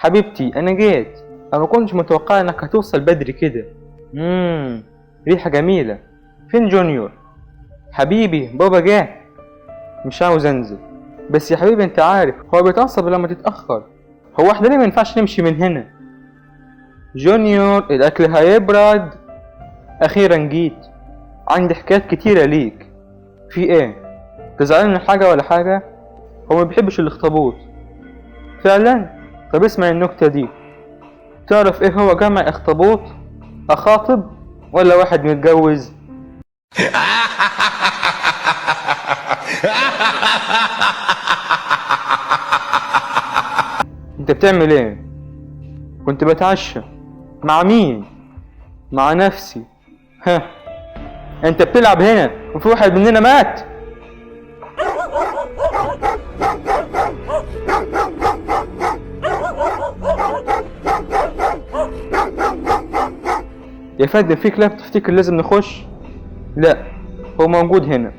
حبيبتي انا جيت. انا ما كنتش متوقع انك هتوصل بدري كده. ريحة جميلة. فين جونيور؟ حبيبي بابا جه. مش عاوز انزل. بس يا حبيبي انت عارف هو بيتعصب لما تتأخر. هو احنا ليه ما ينفعش نمشي من هنا؟ جونيور الاكل هيبرد. اخيرا جيت. عندي حكايات كتيرة ليك. في ايه؟ تزعلان من حاجة ولا حاجة؟ هو ما بيحبش الاخطبوط فعلا؟ طب اسمع النكتة دي. تعرف ايه هو جمع اخطبوط؟ اخاطب ولا واحد متجوز؟ انت بتعمل ايه؟ كنت بتعشى. مع مين؟ مع نفسي. ها، انت بتلعب هنا وفي واحد مننا مات؟ يا فندم في كلاب تفتكر لازم نخش؟ لا، هو موجود هنا.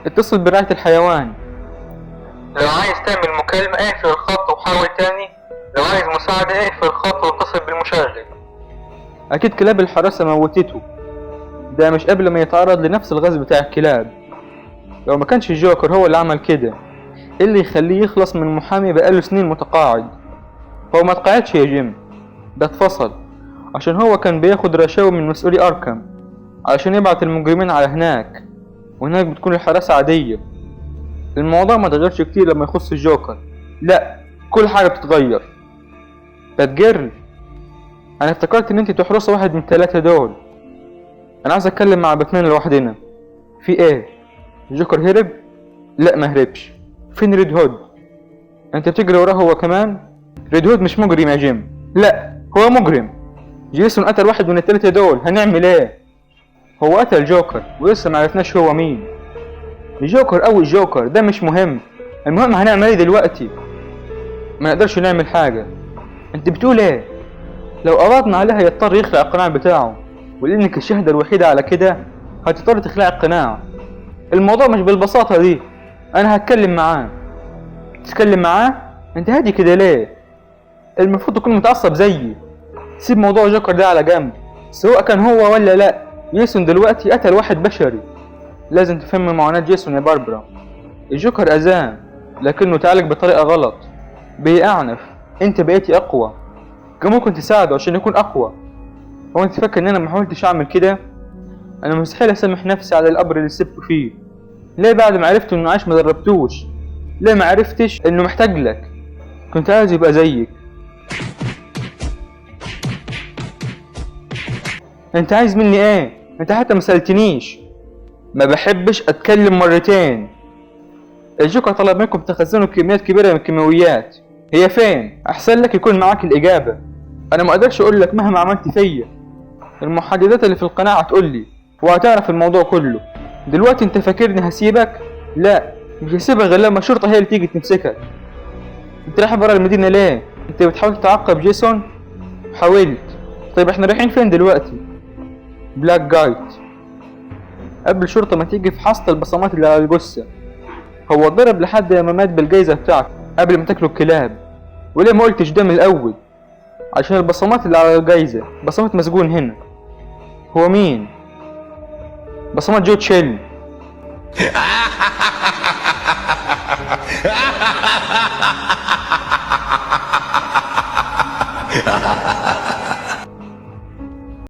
اتصل برعاية الحيوان. لو عايز تعمل مكالمة اقفل الخط وحاول تاني. لو عايز مساعدة اقفل الخط واتصل بالمشغل. اكيد كلاب الحراسة موتته. ده مش قبل ما يتعرض لنفس الغاز بتاع الكلاب. لو ما كانش الجوكر هو اللي عمل كده، ايه اللي يخليه يخلص من محامي بقاله سنين متقاعد؟ هو ما اتقاعدش يا جيم، ده اتفصل عشان هو كان بياخد رشاوى من مسؤولي اركم علشان يبعت المجرمين على هناك، وهناك بتكون الحراسة عادية. الموضوع ما اتغيرش كتير لما يخص الجوكر. لا، كل حاجة بتتغير. بتجر. انا افتكرت ان انت تحرسوا واحد من الثلاثة دول. انا عايز اتكلم مع باتمان لوحدنا. في ايه؟ الجوكر هرب؟ لا ما هربش. فين ريد هود؟ انت بتجري وراه هو كمان؟ ريد هود مش مجرم يا جيم. لا هو مجرم. جيسون قتل واحد من الثلاثة دول، هنعمل ايه؟ هو قتل جوكر ولسه ما عرفناش هو مين. الجوكر او الجوكر ده مش مهم. المهم هنعمل ايه دلوقتي؟ ما نقدرش نعمل حاجة. انت بتقول ايه؟ لو قبضنا عليه هيضطر يخلع القناع بتاعه، ولانك الشهادة الوحيدة على كده هتضطر تخلع القناع. الموضوع مش بالبساطة دي. انا هتكلم معاه. تتكلم معاه؟ انت هادي كده ليه؟ المفروض تكون متعصب زيي. سيب موضوع جوكر ده على جنب. سواء كان هو ولا لا، جيسون دلوقتي قتل واحد بشري. لازم تفهم معاناة جيسون يا باربرا. الجوكر اذاه لكنه تعالج بطريقة غلط. بيأعنف. انت بقيتي اقوى. كان ممكن تساعده عشان يكون اقوى. هو انت فاكر ان انا ما حاولتش اعمل كده؟ انا مستحيل اسامح نفسي على القبر اللي سبته فيه. ليه بعد ما عرفت انه عايش ما دربتوش؟ ليه ما عرفتش انه محتاج لك؟ كنت عايز يبقى زيك. انت عايز مني ايه؟ انت حتى ما سألتنيش. ما بحبش اتكلم مرتين. الجوكر طلب منكم تخزنوا كميات كبيرة من الكيماويات. هي فين؟ احسن لك يكون معاك الاجابة. انا ما اقدرش اقول لك مهما عملت فيا. المحددات اللي في القناة هتقول لي وهتعرف الموضوع كله. دلوقتي انت فاكرني هسيبك؟ لا، مش هسيبك غير لما الشرطة هي اللي تيجي تمسكك. انت رايح برا المدينة ليه؟ انت بتحاول تعاقب جيسون؟ حاولت. طيب احنا رايحين فين دلوقتي؟ بلاك جايت. قبل الشرطة ما تيجي فحصت البصمات اللي على الجثة. هو اتضرب لحد ما مات بالجايزة بتاعته قبل ما تاكله الكلاب. وليه ما قلتش ده من الاول؟ عشان البصمات اللي على الجايزة بصمات مسجون هنا. هو مين؟ بصمات جو تشيل.